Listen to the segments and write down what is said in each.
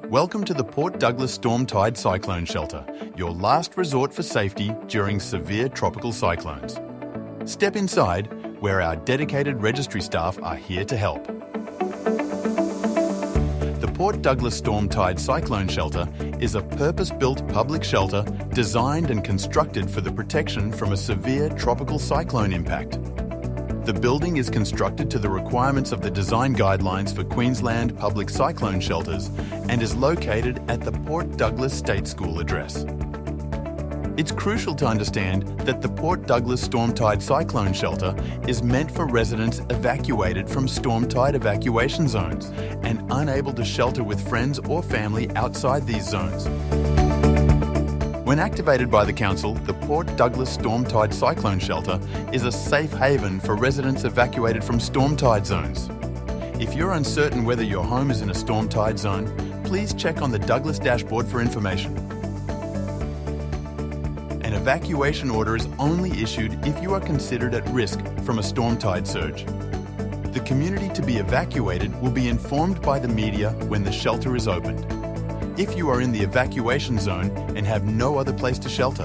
Welcome to the Port Douglas Storm Tide Cyclone Shelter, your last resort for safety during severe tropical cyclones. Step inside, where our dedicated registry staff are here to help. The Port Douglas Storm Tide Cyclone Shelter is a purpose-built public shelter designed and constructed for the protection from a severe tropical cyclone impact. The building is constructed to the requirements of the design guidelines for Queensland public cyclone shelters and is located at the Port Douglas State School address. It's crucial to understand that the Port Douglas Storm Tide Cyclone Shelter is meant for residents evacuated from storm tide evacuation zones and unable to shelter with friends or family outside these zones. When activated by the Council, the Port Douglas Storm Tide Cyclone Shelter is a safe haven for residents evacuated from storm tide zones. If you're uncertain whether your home is in a storm tide zone, please check on the Douglas dashboard for information. An evacuation order is only issued if you are considered at risk from a storm tide surge. The community to be evacuated will be informed by the media when the shelter is opened. If you are in the evacuation zone and have no other place to shelter,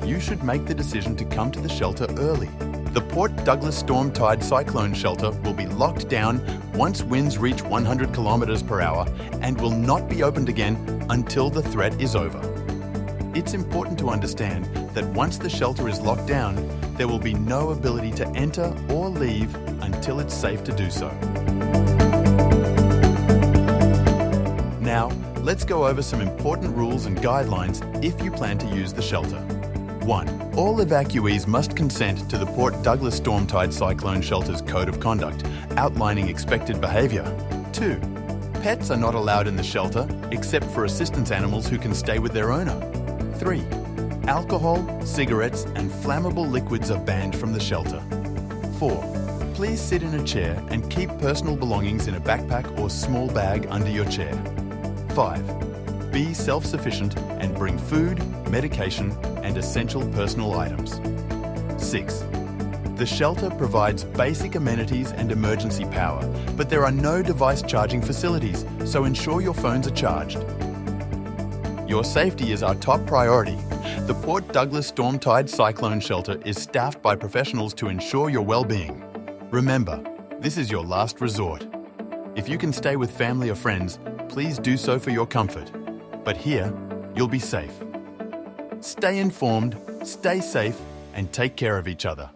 you should make the decision to come to the shelter early. The Port Douglas Storm Tide Cyclone Shelter will be locked down once winds reach 100 kilometers per hour and will not be opened again until the threat is over. It's important to understand that once the shelter is locked down, there will be no ability to enter or leave until it's safe to do so. Now, let's go over some important rules and guidelines if you plan to use the shelter. 1. All evacuees must consent to the Port Douglas Storm Tide Cyclone Shelter's Code of Conduct, outlining expected behaviour. 2. Pets are not allowed in the shelter, except for assistance animals who can stay with their owner. 3. Alcohol, cigarettes and flammable liquids are banned from the shelter. 4. Please sit in a chair and keep personal belongings in a backpack or small bag under your chair. 5. Be self-sufficient and bring food, medication and essential personal items. 6. The shelter provides basic amenities and emergency power, but there are no device charging facilities, so ensure your phones are charged. Your safety is our top priority. The Port Douglas Storm Tide Cyclone Shelter is staffed by professionals to ensure your well-being. Remember, this is your last resort. If you can stay with family or friends, please do so for your comfort. But here, you'll be safe. Stay informed, stay safe, and take care of each other.